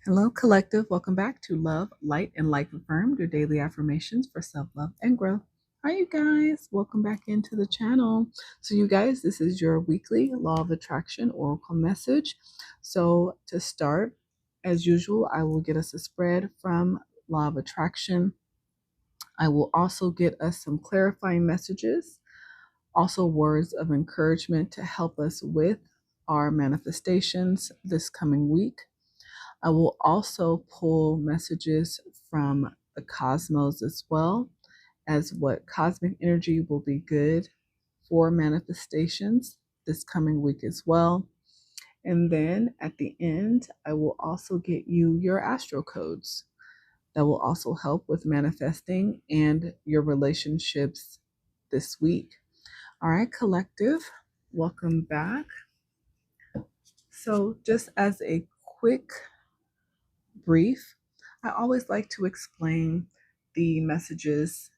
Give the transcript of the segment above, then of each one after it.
Hello, collective. Welcome back to Love, Light, and Life Affirmed, your daily affirmations for self-love and growth. Hi, you guys. Welcome back into the channel. So, you guys, this is your weekly Law of Attraction Oracle message. So, to start, as usual, I will get us a spread from Law of Attraction. I will also get us some clarifying messages, also words of encouragement to help us with our manifestations this coming week. I will also pull messages from the cosmos as well as what cosmic energy will be good for manifestations this coming week as well. And then at the end, I will also get you your astro codes that will also help with manifesting and your relationships this week. All right, collective, welcome back. So, just as a quick brief, I always like to explain the messages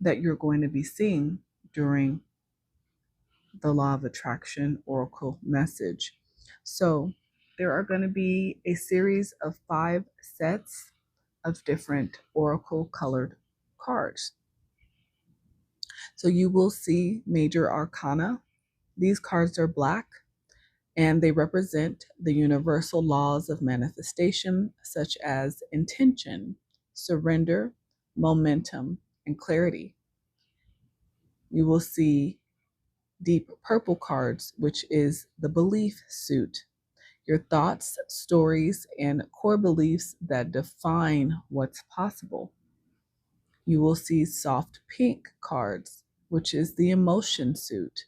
that you're going to be seeing during the Law of Attraction Oracle message. So, there are going to be a series of 5 sets of different Oracle colored cards. So, you will see major arcana. These cards are black and they represent the universal laws of manifestation, such as intention, surrender, momentum, and clarity. You will see deep purple cards, which is the belief suit, your thoughts, stories, and core beliefs that define what's possible. You will see soft pink cards, which is the emotion suit,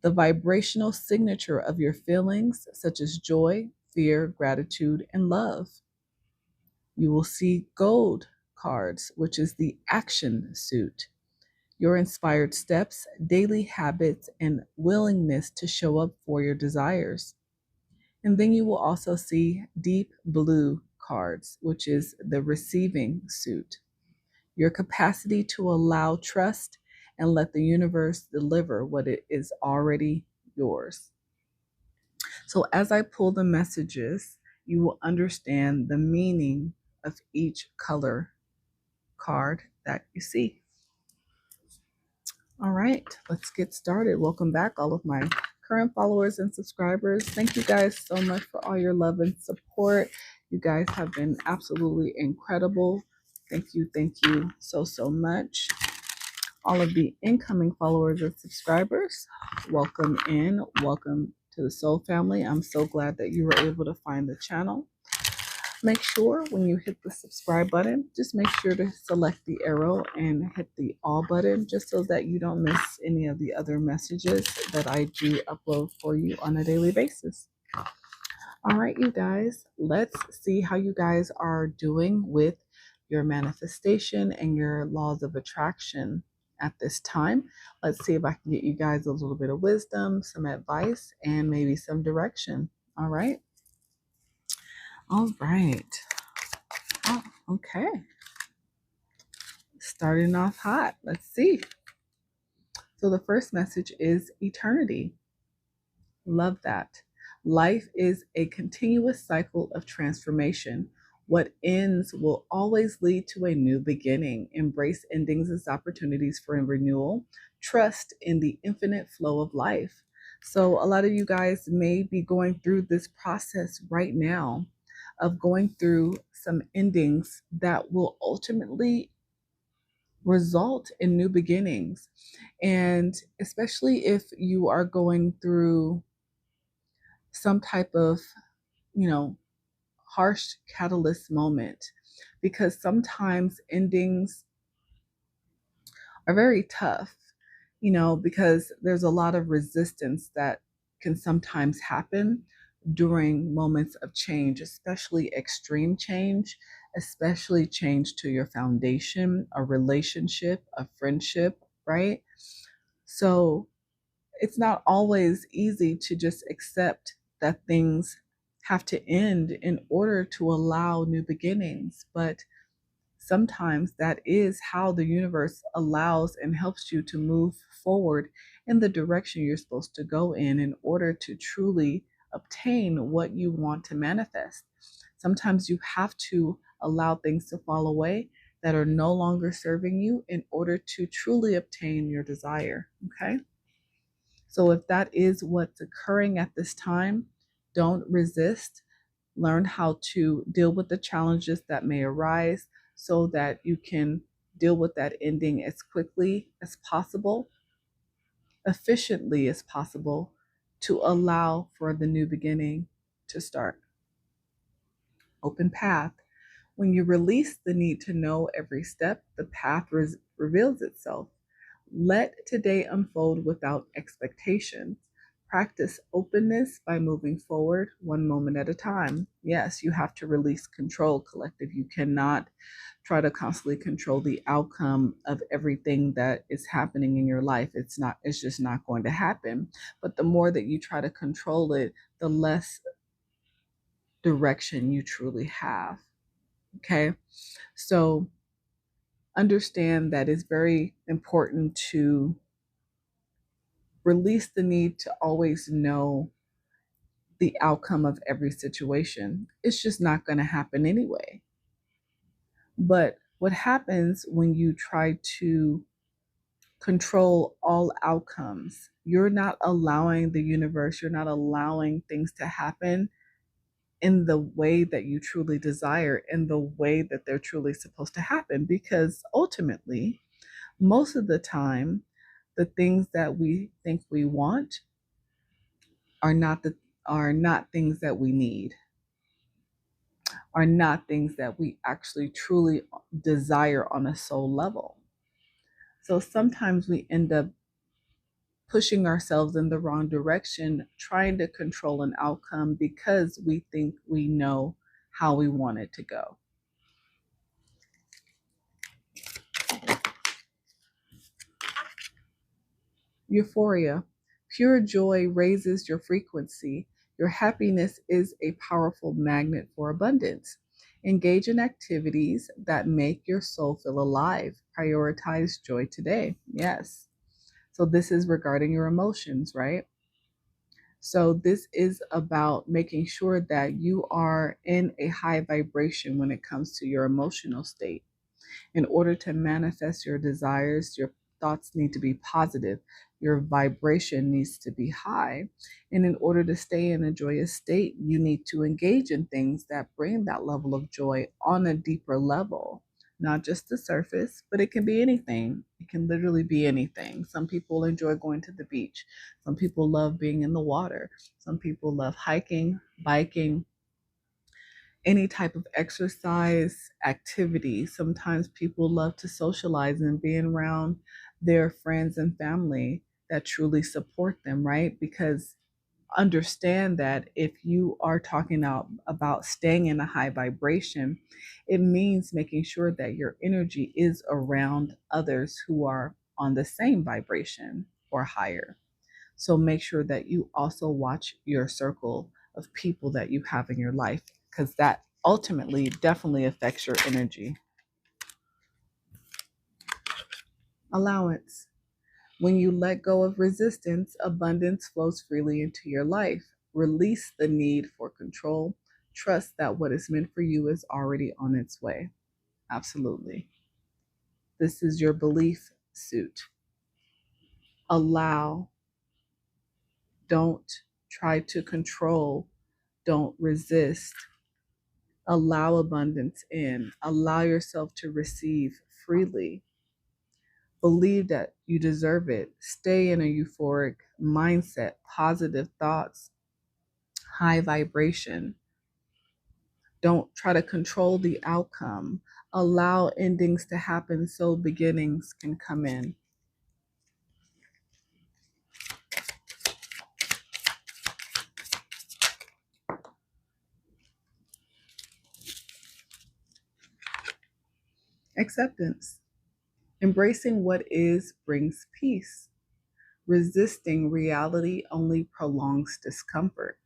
the vibrational signature of your feelings, such as joy, fear, gratitude, and love. You will see gold cards, which is the action suit, your inspired steps, daily habits, and willingness to show up for your desires. And then you will also see deep blue cards, which is the receiving suit, your capacity to allow trust and let the universe deliver what it is already yours. So, as I pull the messages, you will understand the meaning of each color card that you see. All right, let's get started. Welcome back, all of my current followers and subscribers. Thank you guys so much for all your love and support. You guys have been absolutely incredible. Thank you so much. All of the incoming followers and subscribers, welcome in. Welcome to the Soul Family. I'm so glad that you were able to find the channel. Make sure when you hit the subscribe button, just make sure to select the arrow and hit the all button just so that you don't miss any of the other messages that I do upload for you on a daily basis. All right, you guys, let's see how you guys are doing with your manifestation and your laws of attraction at this time. Let's see if I can get you guys a little bit of wisdom, some advice, and maybe some direction. All right. All right. Oh, okay. Starting off hot. Let's see. So the first message is eternity. Love that. Life is a continuous cycle of transformation. What ends will always lead to a new beginning. Embrace endings as opportunities for renewal. Trust in the infinite flow of life. So, a lot of you guys may be going through this process right now of going through some endings that will ultimately result in new beginnings. And especially if you are going through some type of, you know, harsh catalyst moment, because sometimes endings are very tough, because there's a lot of resistance that can sometimes happen during moments of change, especially extreme change, especially change to your foundation, a relationship, a friendship, right? So it's not always easy to just accept that things have to end in order to allow new beginnings. But sometimes that is how the universe allows and helps you to move forward in the direction you're supposed to go in order to truly obtain what you want to manifest. Sometimes you have to allow things to fall away that are no longer serving you in order to truly obtain your desire. Okay? So if that is what's occurring at this time, don't resist. Learn how to deal with the challenges that may arise so that you can deal with that ending as quickly as possible, efficiently as possible, to allow for the new beginning to start. Open path. When you release the need to know every step, the path reveals itself. Let today unfold without expectations. Practice openness by moving forward one moment at a time. Yes, you have to release control, collective. You cannot try to constantly control the outcome of everything that is happening in your life. It's just not going to happen. But the more that you try to control it, the less direction you truly have. Okay? So understand that it's very important to release the need to always know the outcome of every situation. It's just not going to happen anyway. But what happens when you try to control all outcomes? You're not allowing the universe, you're not allowing things to happen in the way that you truly desire, in the way that they're truly supposed to happen. Because ultimately, most of the time, the things that we think we want are not things that we need, are not things that we actually truly desire on a soul level. So sometimes we end up pushing ourselves in the wrong direction, trying to control an outcome because we think we know how we want it to go. Euphoria. Pure joy raises your frequency. Your happiness is a powerful magnet for abundance. Engage in activities that make your soul feel alive. Prioritize joy today. Yes. So, this is regarding your emotions, right? So, this is about making sure that you are in a high vibration when it comes to your emotional state. In order to manifest your desires, your thoughts need to be positive. Your vibration needs to be high. And in order to stay in a joyous state, you need to engage in things that bring that level of joy on a deeper level. Not just the surface, but it can be anything. It can literally be anything. Some people enjoy going to the beach. Some people love being in the water. Some people love hiking, biking, any type of exercise activity. Sometimes people love to socialize and be around their friends and family that truly support them, right? Because understand that if you are talking about staying in a high vibration, it means making sure that your energy is around others who are on the same vibration or higher. So make sure that you also watch your circle of people that you have in your life, because that ultimately definitely affects your energy. Allowance. When you let go of resistance, abundance flows freely into your life. Release the need for control. Trust that what is meant for you is already on its way. Absolutely. This is your belief suit. Allow. Don't try to control. Don't resist. Allow abundance in. Allow yourself to receive freely. Believe that you deserve it. Stay in a euphoric mindset, positive thoughts, high vibration. Don't try to control the outcome. Allow endings to happen so beginnings can come in. Acceptance. Embracing what is brings peace. Resisting reality only prolongs discomfort.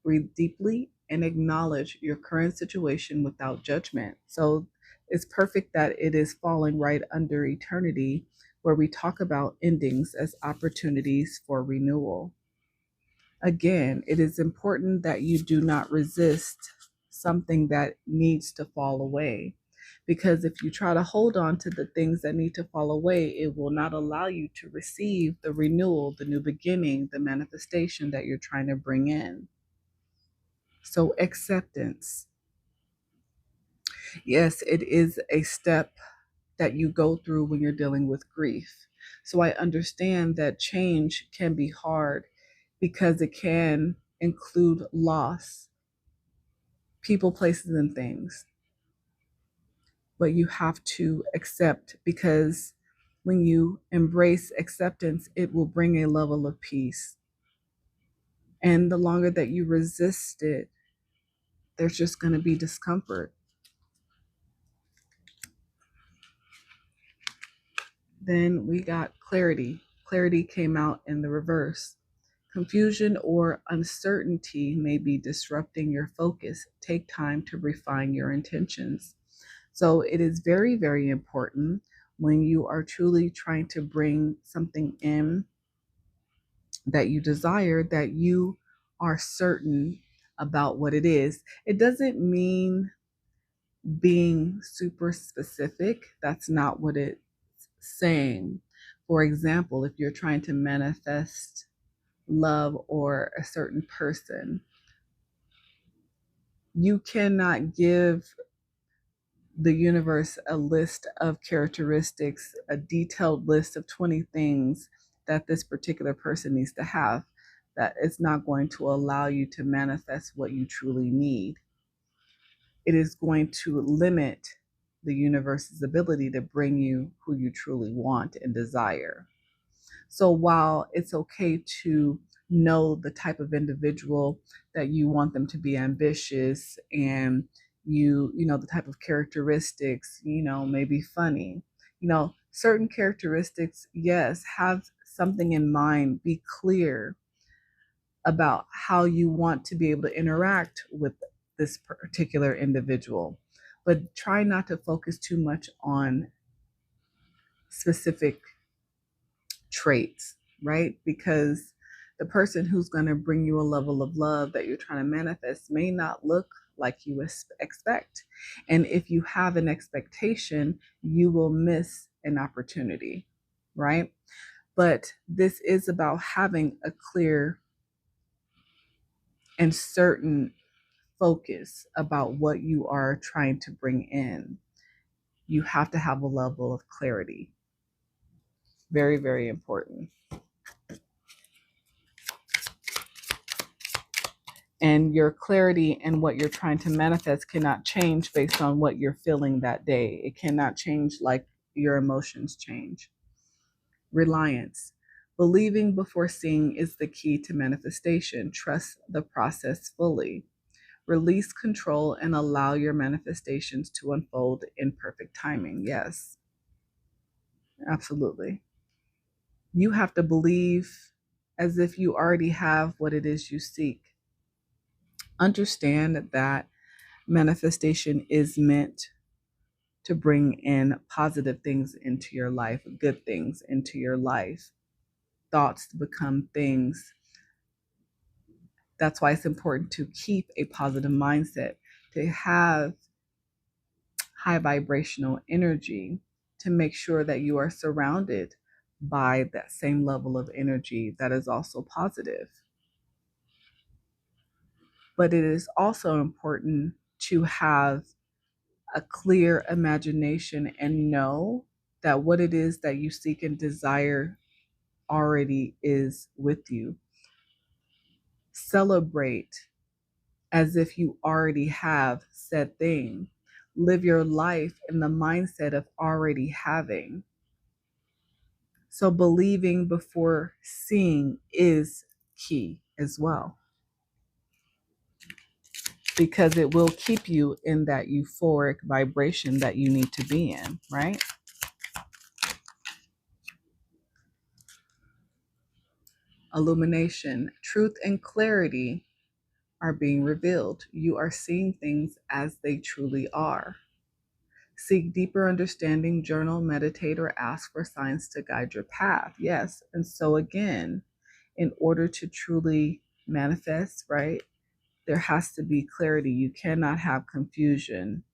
Breathe deeply and acknowledge your current situation without judgment. So it's perfect that it is falling right under eternity, where we talk about endings as opportunities for renewal. Again, it is important that you do not resist something that needs to fall away. Because if you try to hold on to the things that need to fall away, it will not allow you to receive the renewal, the new beginning, the manifestation that you're trying to bring in. So, acceptance. Yes, it is a step that you go through when you're dealing with grief. So, I understand that change can be hard because it can include loss, people, places, and things. But you have to accept, because when you embrace acceptance, it will bring a level of peace. And the longer that you resist it, there's just going to be discomfort. Then we got clarity. Clarity came out in the reverse. Confusion or uncertainty may be disrupting your focus. Take time to refine your intentions. So it is very, very important when you are truly trying to bring something in that you desire, that you are certain about what it is. It doesn't mean being super specific. That's not what it's saying. For example, if you're trying to manifest love or a certain person, you cannot give the universe a list of characteristics, a detailed list of 20 things that this particular person needs to have. That is not going to allow you to manifest what you truly need. It is going to limit the universe's ability to bring you who you truly want and desire. So while it's okay to know the type of individual that you want them to be, ambitious, and you know the type of characteristics, maybe funny, certain characteristics, yes, have something in mind, be clear about how you want to be able to interact with this particular individual, but try not to focus too much on specific traits, right? Because the person who's going to bring you a level of love that you're trying to manifest may not look like you expect. And if you have an expectation, you will miss an opportunity, right? But this is about having a clear and certain focus about what you are trying to bring in. You have to have a level of clarity. Very, very important. And your clarity and what you're trying to manifest cannot change based on what you're feeling that day. It cannot change like your emotions change. Reliance. Believing before seeing is the key to manifestation. Trust the process fully. Release control and allow your manifestations to unfold in perfect timing. Yes, absolutely. You have to believe as if you already have what it is you seek. Understand that manifestation is meant to bring in positive things into your life, good things into your life, thoughts to become things. That's why it's important to keep a positive mindset, to have high vibrational energy, to make sure that you are surrounded by that same level of energy that is also positive. But it is also important to have a clear imagination and know that what it is that you seek and desire already is with you. Celebrate as if you already have said thing. Live your life in the mindset of already having. So believing before seeing is key as well, because it will keep you in that euphoric vibration that you need to be in, right? Illumination. Truth and clarity are being revealed. You are seeing things as they truly are. Seek deeper understanding, journal, meditate, or ask for signs to guide your path. Yes. And so, again, in order to truly manifest, right, there has to be clarity. You cannot have confusion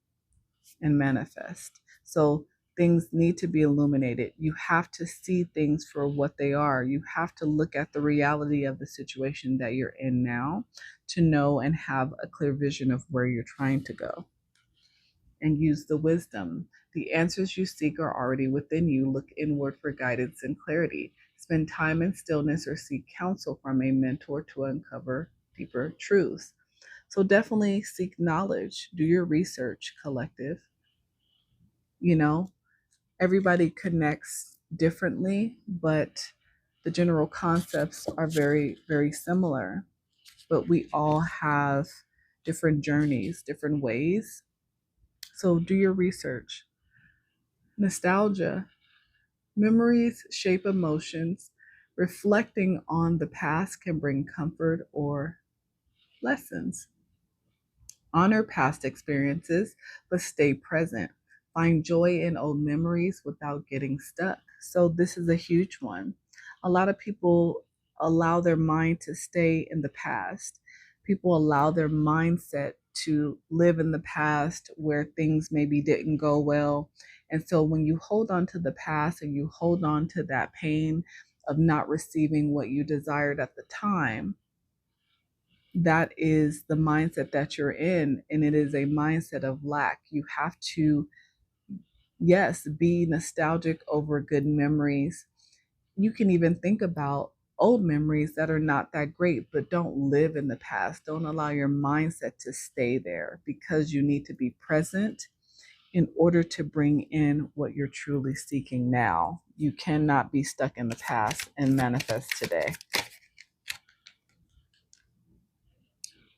and manifest. So things need to be illuminated. You have to see things for what they are. You have to look at the reality of the situation that you're in now to know and have a clear vision of where you're trying to go, and use the wisdom. The answers you seek are already within you. Look inward for guidance and clarity. Spend time in stillness or seek counsel from a mentor to uncover deeper truths. So definitely seek knowledge. Do your research, collective. You know, everybody connects differently, but the general concepts are very, very similar. But we all have different journeys, different ways. So do your research. Nostalgia. Memories shape emotions. Reflecting on the past can bring comfort or lessons. Honor past experiences, but stay present. Find joy in old memories without getting stuck. So, this is a huge one. A lot of people allow their mind to stay in the past. People allow their mindset to live in the past where things maybe didn't go well. And so, when you hold on to the past and you hold on to that pain of not receiving what you desired at the time, that is the mindset that you're in, and it is a mindset of lack. You have to, yes, be nostalgic over good memories. You can even think about old memories that are not that great, but don't live in the past. Don't allow your mindset to stay there, because you need to be present in order to bring in what you're truly seeking now. You cannot be stuck in the past and manifest today.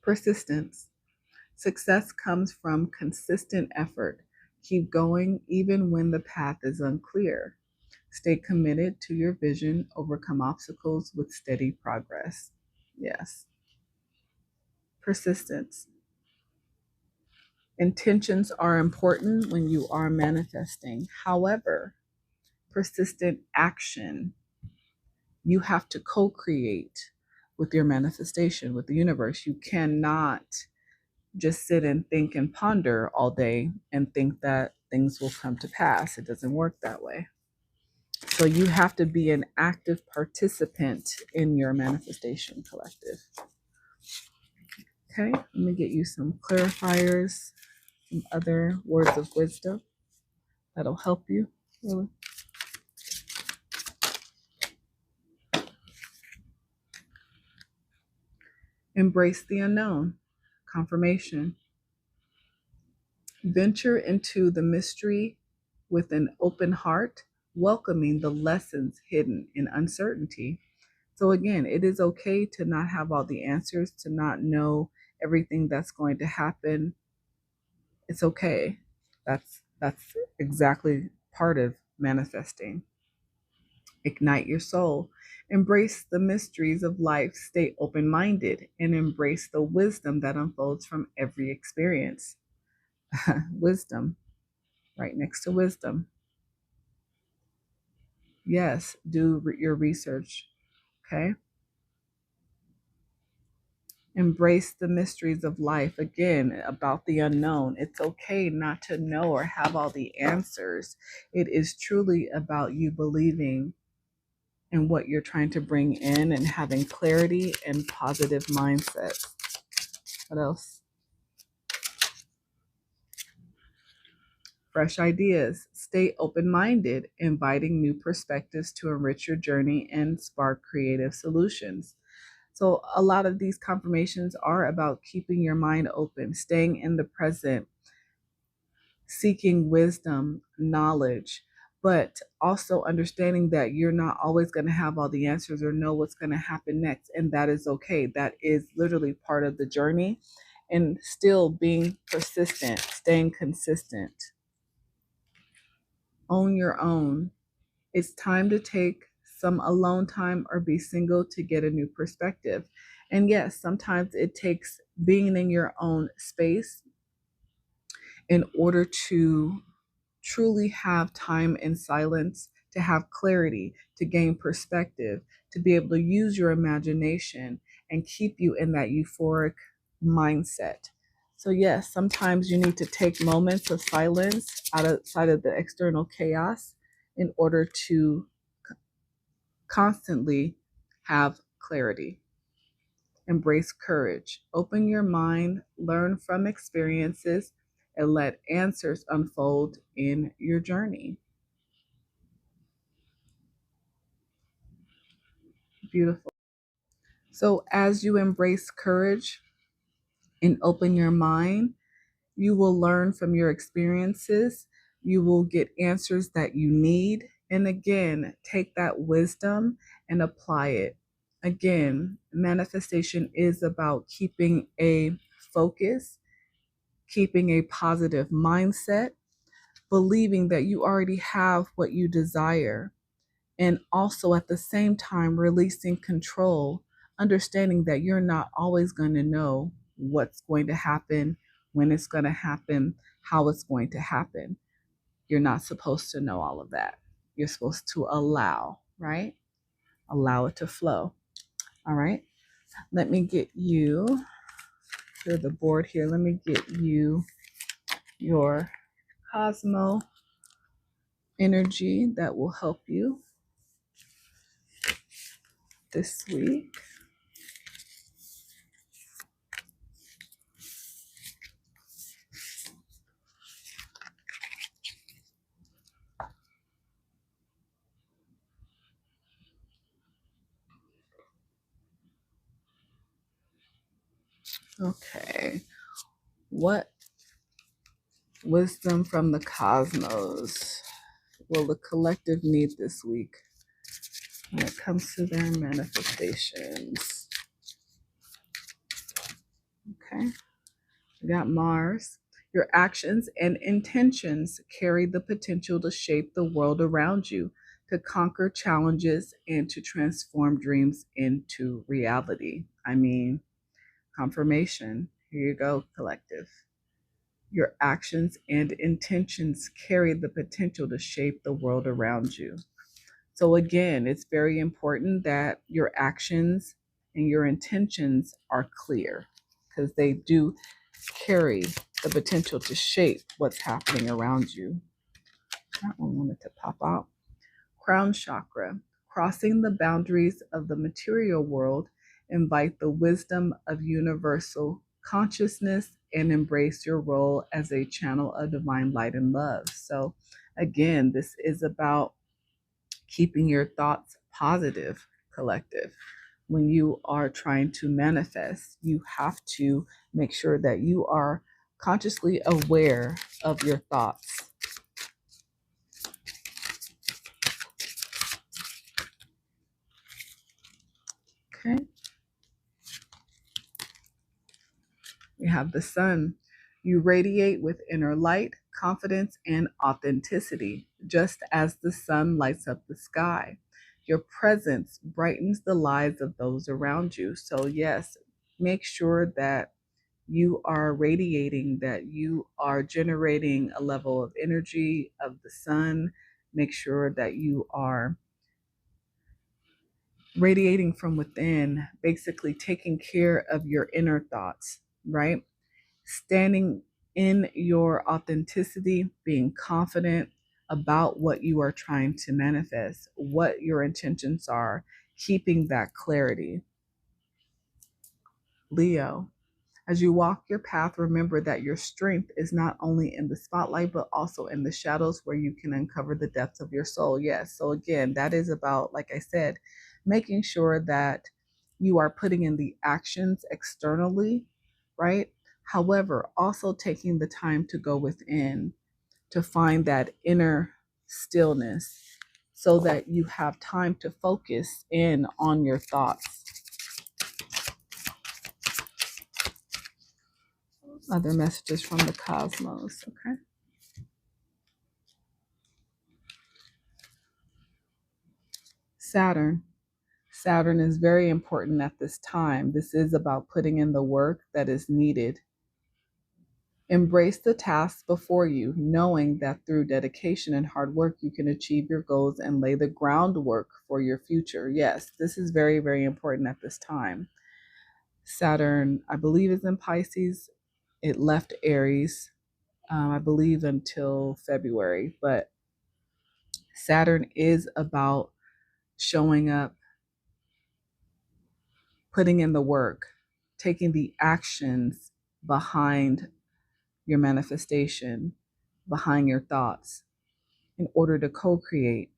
Persistence. Success comes from consistent effort. Keep going even when the path is unclear. Stay committed to your vision, overcome obstacles with steady progress. Yes. Persistence. Intentions are important when you are manifesting. However, persistent action, you have to co create with your manifestation, with the universe. You cannot just sit and think and ponder all day and think that things will come to pass. It doesn't work that way. So you have to be an active participant in your manifestation, collective. Okay, let me get you some clarifiers, some other words of wisdom that'll help you. Embrace the unknown. Confirmation. Venture into the mystery with an open heart, welcoming the lessons hidden in uncertainty. So, again, it is okay to not have all the answers, to not know everything that's going to happen. It's okay. That's exactly part of manifesting. Ignite your soul. Embrace the mysteries of life. Stay open minded and embrace the wisdom that unfolds from every experience. Wisdom, right next to wisdom. Yes, do your research. Okay. Embrace the mysteries of life. Again, about the unknown. It's okay not to know or have all the answers. It is truly about you believing in what you're trying to bring in and having clarity and positive mindset. What else? Fresh ideas. Stay open minded, inviting new perspectives to enrich your journey and spark creative solutions. So, a lot of these confirmations are about keeping your mind open, staying in the present, seeking wisdom, knowledge, but also understanding that you're not always going to have all the answers or know what's going to happen next. And that is okay. That is literally part of the journey. And still being persistent, staying consistent. Own your own. It's time to take some alone time or be single to get a new perspective. And yes, sometimes it takes being in your own space in order to truly have time in silence, to have clarity, to gain perspective, to be able to use your imagination and keep you in that euphoric mindset. So yes, sometimes you need to take moments of silence outside of the external chaos in order to constantly have clarity. Embrace courage. Open your mind, learn from experiences, and let answers unfold in your journey. Beautiful. So, as you embrace courage and open your mind, you will learn from your experiences. You will get answers that you need. And again, take that wisdom and apply it. Again, manifestation is about keeping a focus, keeping a positive mindset, believing that you already have what you desire, and also at the same time releasing control, understanding that you're not always going to know what's going to happen, when it's going to happen, how it's going to happen. You're not supposed to know all of that. You're supposed to allow, right? Allow it to flow. All right. Let me get you to the board here. Let me get you your Cosmo energy that will help you this week. Okay. What wisdom from the cosmos will the collective need this week when it comes to their manifestations? Okay. We got Mars. Your actions and intentions carry the potential to shape the world around you, to conquer challenges, and to transform dreams into reality. I mean, confirmation. Here you go, collective. Your actions and intentions carry the potential to shape the world around you. So, again, it's very important that your actions and your intentions are clear because they do carry the potential to shape what's happening around you. That one wanted to pop out. Crown chakra, crossing the boundaries of the material world, invite the wisdom of universal consciousness and embrace your role as a channel of divine light and love. So, again, this is about keeping your thoughts positive, collective. When you are trying to manifest, you have to make sure that you are consciously aware of your thoughts. Okay. We have the sun. You radiate with inner light, confidence, and authenticity, just as the sun lights up the sky. Your presence brightens the lives of those around you. So, yes, make sure that you are radiating, that you are generating a level of energy of the sun. Make sure that you are radiating from within, basically taking care of your inner thoughts, right? Standing in your authenticity, being confident about what you are trying to manifest, what your intentions are, keeping that clarity. Leo, as you walk your path, remember that your strength is not only in the spotlight, but also in the shadows where you can uncover the depths of your soul. Yes. So, again, that is about, like I said, making sure that you are putting in the actions externally, right? However, also taking the time to go within to find that inner stillness so that you have time to focus in on your thoughts. Other messages from the cosmos, okay? Saturn. Saturn is very important at this time. This is about putting in the work that is needed. Embrace the tasks before you, knowing that through dedication and hard work, you can achieve your goals and lay the groundwork for your future. Yes, this is very, very important at this time. Saturn, I believe, is in Pisces. It left Aries, I believe, until February. But Saturn is about showing up, putting in the work, taking the actions behind your manifestation, behind your thoughts, in order to co-create.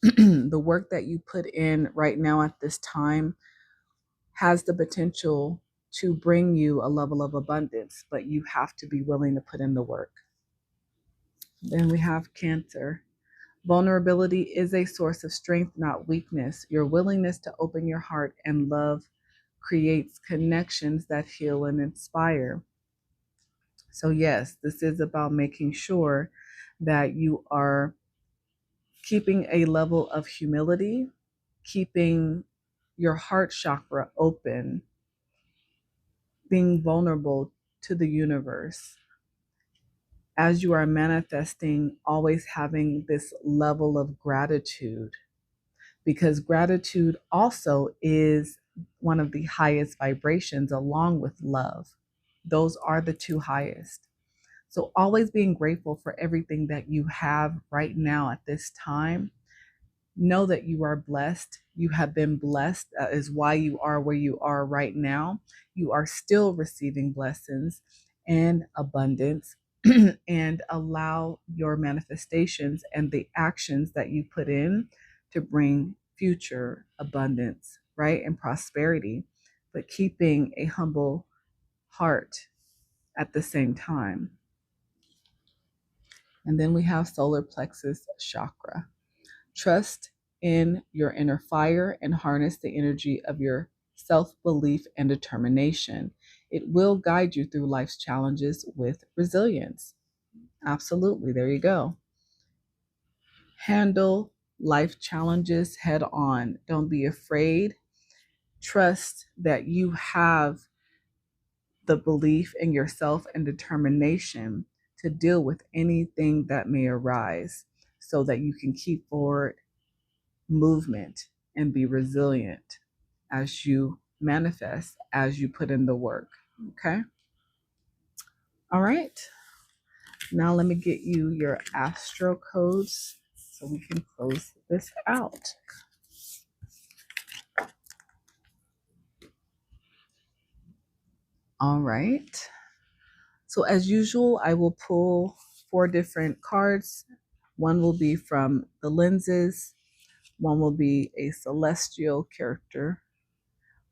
The work that you put in right now at this time has the potential to bring you a level of abundance, but you have to be willing to put in the work. Then we have Cancer. Vulnerability is a source of strength, not weakness. Your willingness to open your heart and love creates connections that heal and inspire. So yes, this is about making sure that you are keeping a level of humility, keeping your heart chakra open, being vulnerable to the universe. As you are manifesting, always having this level of gratitude, because gratitude also is one of the highest vibrations along with love. Those are the two highest. So always being grateful for everything that you have right now at this time. Know that you are blessed. You have been blessed. That is why you are where you are right now. You are still receiving blessings and abundance. And allow your manifestations and the actions that you put in to bring future abundance, right? And prosperity, but keeping a humble heart at the same time. And then we have solar plexus chakra. Trust in your inner fire and harness the energy of your self-belief and determination. It will guide you through life's challenges with resilience. Absolutely. There you go. Handle life challenges head on. Don't be afraid. Trust that you have the belief in yourself and determination to deal with anything that may arise so that you can keep forward movement and be resilient as you manifest, as you put in the work. Okay. All right. Now let me get you your Astro codes so we can close this out. All right. So as usual, I will pull 4 different cards. One will be from the lenses. One will be a celestial character.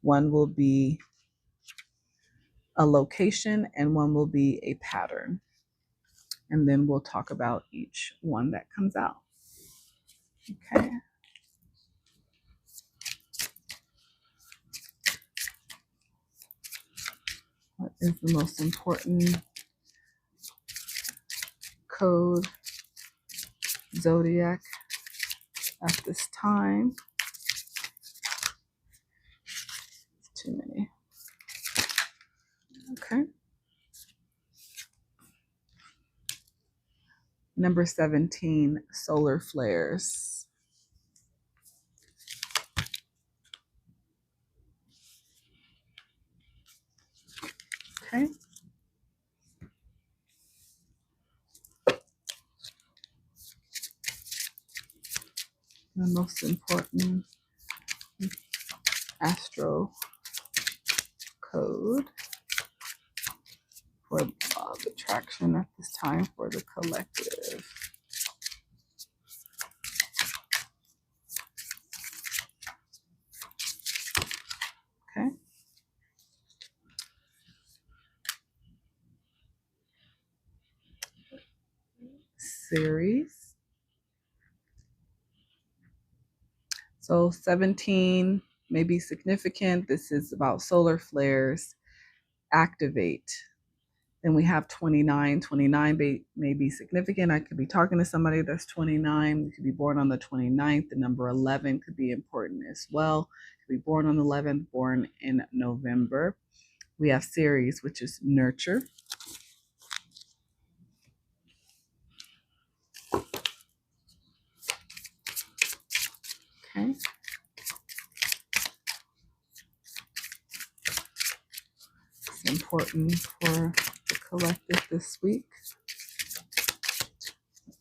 One will be a location, and one will be a pattern. And then we'll talk about each one that comes out. Okay. What is the most important code zodiac at this time? Too many. Okay. Number 17, solar flares. Okay. The most important Astro code for law of attraction at this time for the collective. Okay. Series. So 17 may be significant. This is about solar flares. Activate. Then we have 29. 29 may be significant. I could be talking to somebody that's 29. You could be born on the 29th. The number 11 could be important as well. Could be born on the 11th, born in November. We have series, which is nurture. Okay. important for the collective this week?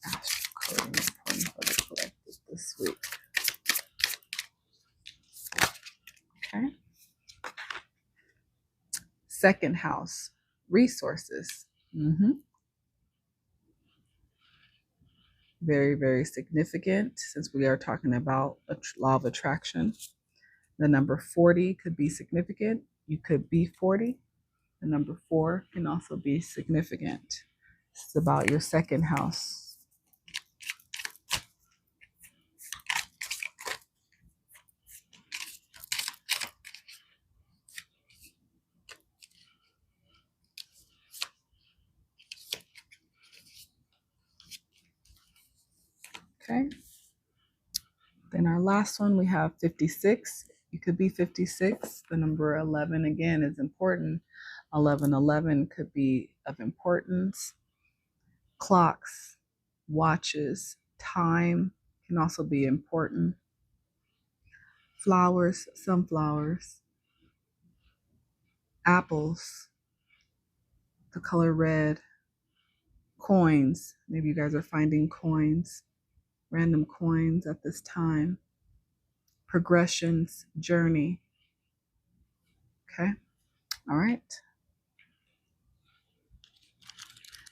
Astro coding important for the collective this week. Okay. Second house, resources. Very, very significant since we are talking about a law of attraction. The number 40 could be significant. You could be 40. The number 4 can also be significant. It's about your second house. Okay. Then our last one, we have 56. You could be 56. The number 11 again is important. 1111 could be of importance. Clocks, watches, time can also be important. Flowers, sunflowers, apples, the color red, coins. Maybe you guys are finding coins, random coins at this time. Progressions, journey. Okay. All right.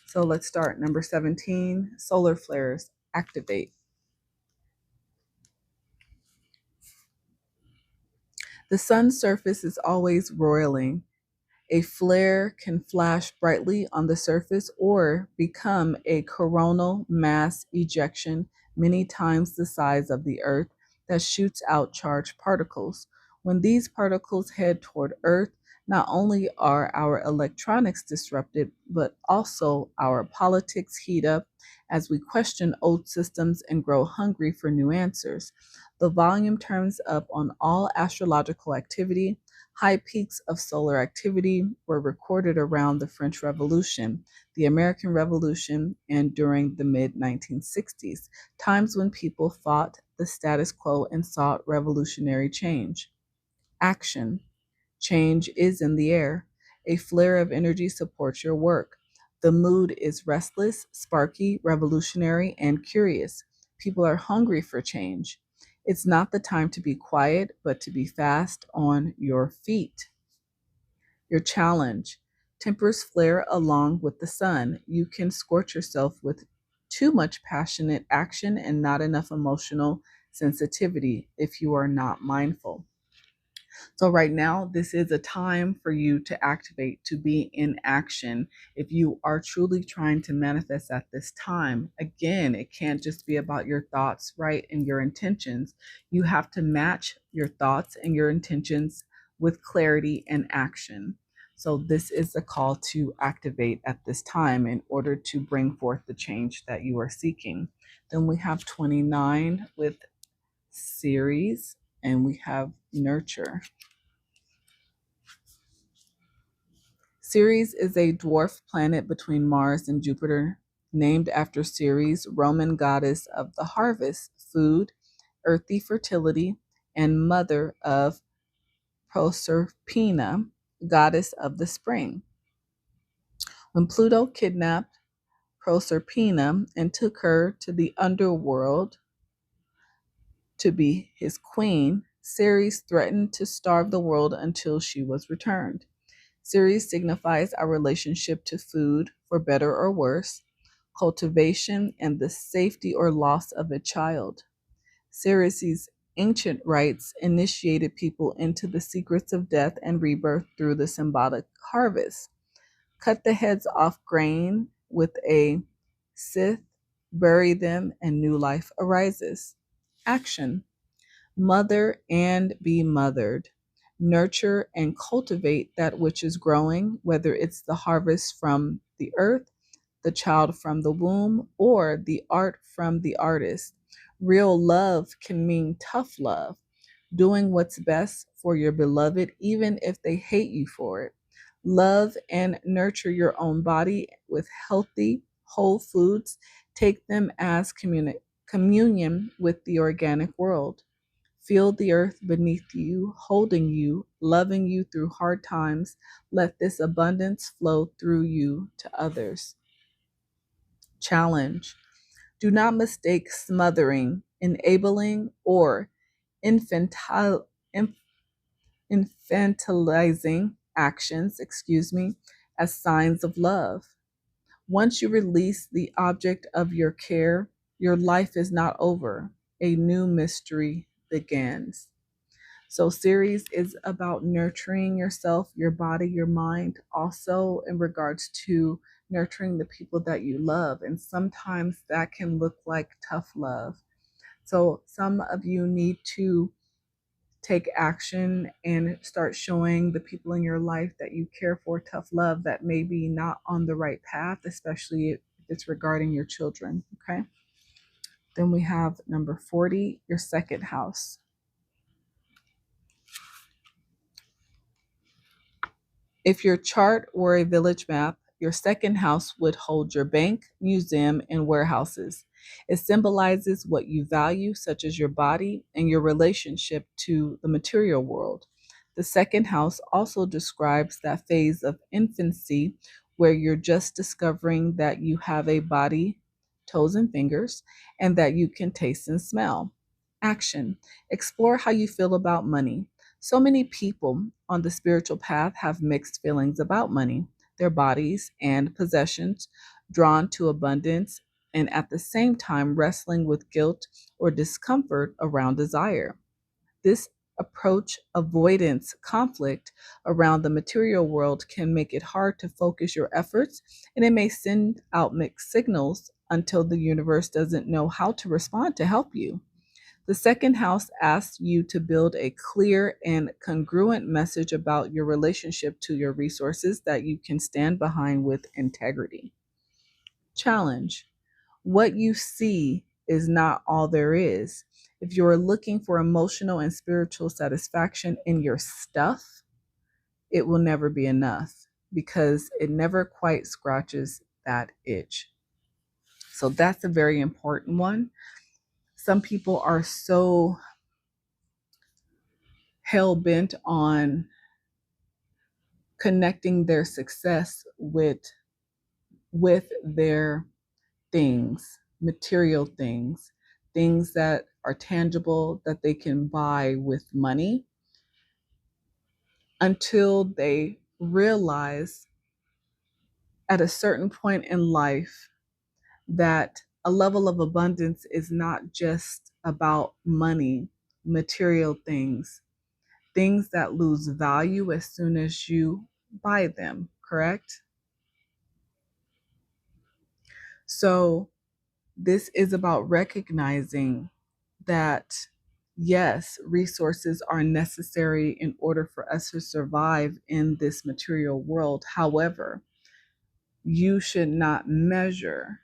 So let's start. Number 17, solar flares, activate. The sun's surface is always roiling. A flare can flash brightly on the surface or become a coronal mass ejection many times the size of the Earth that shoots out charged particles. When these particles head toward Earth, not only are our electronics disrupted, but also our politics heat up as we question old systems and grow hungry for new answers. The volume turns up on all astrological activity. High peaks of solar activity were recorded around the French Revolution, the American Revolution, and during the mid-1960s, times when people fought the status quo and sought revolutionary change. Action. Change is in the air. A flare of energy supports your work. The mood is restless, sparky, revolutionary, and curious. People are hungry for change. It's not the time to be quiet, but to be fast on your feet. Your challenge. Tempers flare along with the sun. You can scorch yourself with too much passionate action and not enough emotional sensitivity if you are not mindful. So right now, this is a time for you to activate, to be in action. If you are truly trying to manifest at this time, again, it can't just be about your thoughts, right, and your intentions. You have to match your thoughts and your intentions with clarity and action. So this is a call to activate at this time in order to bring forth the change that you are seeking. Then we have 29 with series, and we have nurture. Ceres is a dwarf planet between Mars and Jupiter, named after Ceres, Roman goddess of the harvest, food, earthy fertility, and mother of Proserpina, goddess of the spring. When Pluto kidnapped Proserpina and took her to the underworld to be his queen, Ceres threatened to starve the world until she was returned. Ceres signifies our relationship to food, for better or worse, cultivation, and the safety or loss of a child. Ceres' ancient rites initiated people into the secrets of death and rebirth through the symbolic harvest. Cut the heads off grain with a scythe, bury them, and new life arises. Action. Mother and be mothered. Nurture and cultivate that which is growing, whether it's the harvest from the earth, the child from the womb, or the art from the artist. Real love can mean tough love, doing what's best for your beloved, even if they hate you for it. Love and nurture your own body with healthy, whole foods. Take them as communion with the organic world. Feel the earth beneath you, holding you, loving you through hard times. Let this abundance flow through you to others. Challenge. Do not mistake smothering, enabling, or infantile, infantilizing actions, as signs of love. Once you release the object of your care, your life is not over. A new mystery begins. So series is about nurturing yourself, your body, your mind, also in regards to nurturing the people that you love. And sometimes that can look like tough love. So some of you need to take action and start showing the people in your life that you care for tough love that may be not on the right path, especially if it's regarding your children. Okay. Then we have number 40, your second house. If your chart were a village map, your second house would hold your bank, museum, and warehouses. It symbolizes what you value, such as your body and your relationship to the material world. The second house also describes that phase of infancy where you're just discovering that you have a body, toes, and fingers, and that you can taste and smell. Action. Explore how you feel about money. So many people on the spiritual path have mixed feelings about money, their bodies, and possessions, drawn to abundance, and at the same time wrestling with guilt or discomfort around desire. This approach avoidance conflict around the material world can make it hard to focus your efforts, and it may send out mixed signals until the universe doesn't know how to respond to help you. The second house asks you to build a clear and congruent message about your relationship to your resources that you can stand behind with integrity. Challenge. What you see is not all there is. If you're looking for emotional and spiritual satisfaction in your stuff, it will never be enough because it never quite scratches that itch. So that's a very important one. Some people are so hell bent on connecting their success with their things, material things, things that are tangible that they can buy with money, until they realize at a certain point in life that a level of abundance is not just about money, material things, things that lose value as soon as you buy them, correct? So this is about recognizing that, yes, resources are necessary in order for us to survive in this material world. However, you should not measure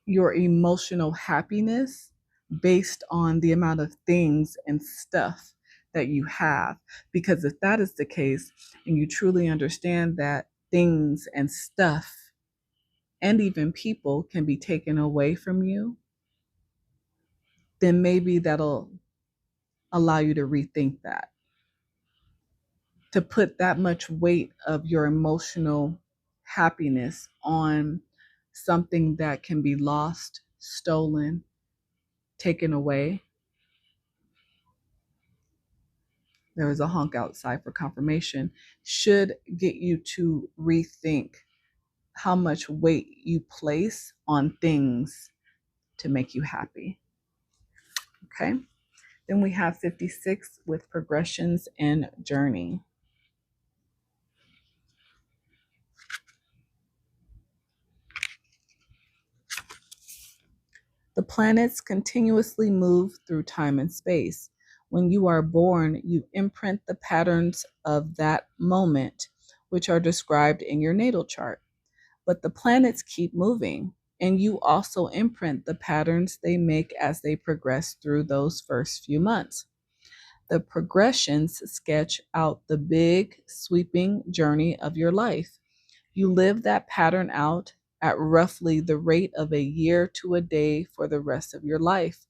your emotional happiness based on the amount of things and stuff that you have. Because if that is the case, and you truly understand that things and stuff and even people can be taken away from you, then maybe that'll allow you to rethink that. To put that much weight of your emotional happiness on something that can be lost, stolen, taken away. There was a honk outside for confirmation, should get you to rethink how much weight you place on things to make you happy. Okay. Then we have 56 with progressions and journey. The planets continuously move through time and space. When you are born, you imprint the patterns of that moment, which are described in your natal chart. But the planets keep moving, and you also imprint the patterns they make as they progress through those first few months. The progressions sketch out the big, sweeping journey of your life. You live that pattern out at roughly the rate of a year to a day for the rest of your life.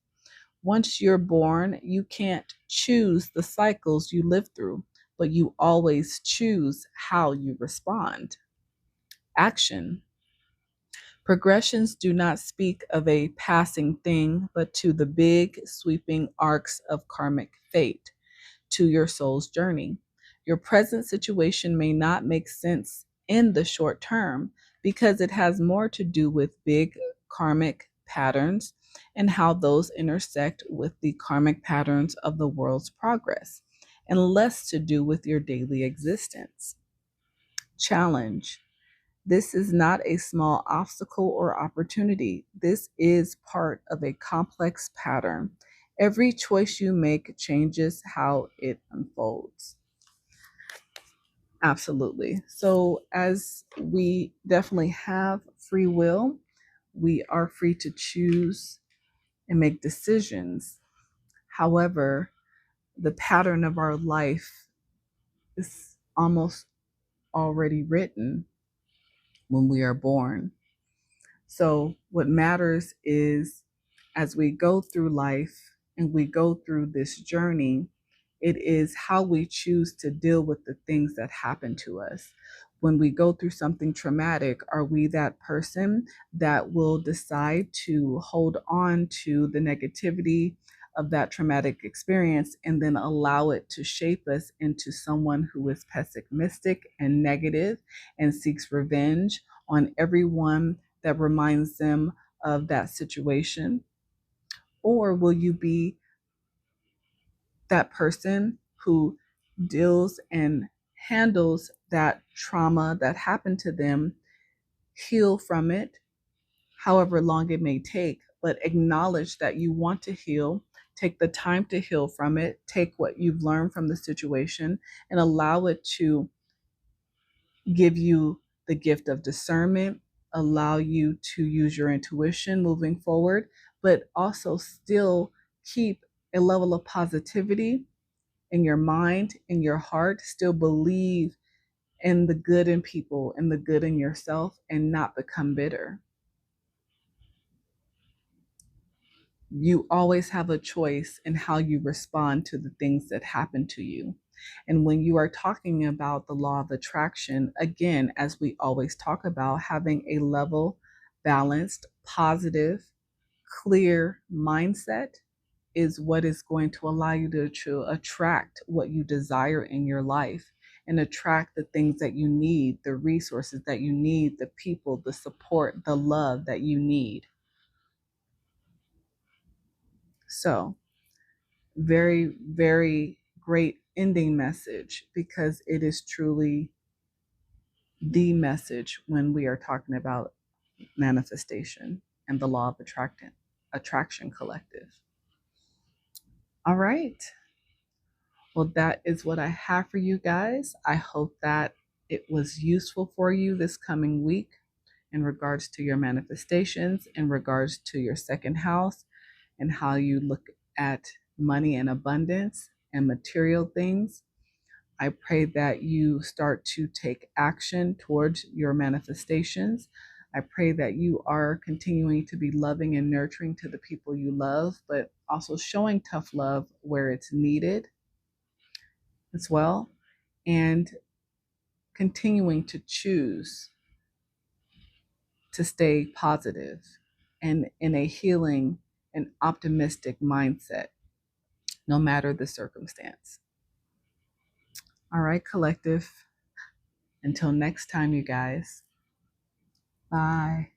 Once you're born, you can't choose the cycles you live through, but you always choose how you respond. Action. Progressions do not speak of a passing thing, but to the big, sweeping arcs of karmic fate, to your soul's journey. Your present situation may not make sense in the short term because it has more to do with big karmic patterns and how those intersect with the karmic patterns of the world's progress, and less to do with your daily existence. Challenge. This is not a small obstacle or opportunity. This is part of a complex pattern. Every choice you make changes how it unfolds. Absolutely. So, as we definitely have free will, we are free to choose and make decisions. However, the pattern of our life is almost already written when we are born. So, what matters is as we go through life and we go through this journey, it is how we choose to deal with the things that happen to us. When we go through something traumatic, are we that person that will decide to hold on to the negativity of that traumatic experience and then allow it to shape us into someone who is pessimistic and negative and seeks revenge on everyone that reminds them of that situation? Or will you be that person who deals and handles that trauma that happened to them, heal from it, however long it may take, but acknowledge that you want to heal, take the time to heal from it, take what you've learned from the situation, and allow it to give you the gift of discernment, allow you to use your intuition moving forward, but also still keep a level of positivity in your mind, in your heart, still believe in the good in people and the good in yourself and not become bitter. You always have a choice in how you respond to the things that happen to you. And when you are talking about the law of attraction, again, as we always talk about, having a level, balanced, positive, clear mindset is what is going to allow you to attract what you desire in your life and attract the things that you need, the resources that you need, the people, the support, the love that you need. So, very, very great ending message because it is truly the message when we are talking about manifestation and the law of attraction collective. All right. Well, that is what I have for you guys. I hope that it was useful for you this coming week in regards to your manifestations, in regards to your second house, and how you look at money and abundance and material things. I pray that you start to take action towards your manifestations. I pray that you are continuing to be loving and nurturing to the people you love, but also showing tough love where it's needed as well, and continuing to choose to stay positive and in a healing and optimistic mindset, no matter the circumstance. All right, collective. Until next time, you guys. Bye.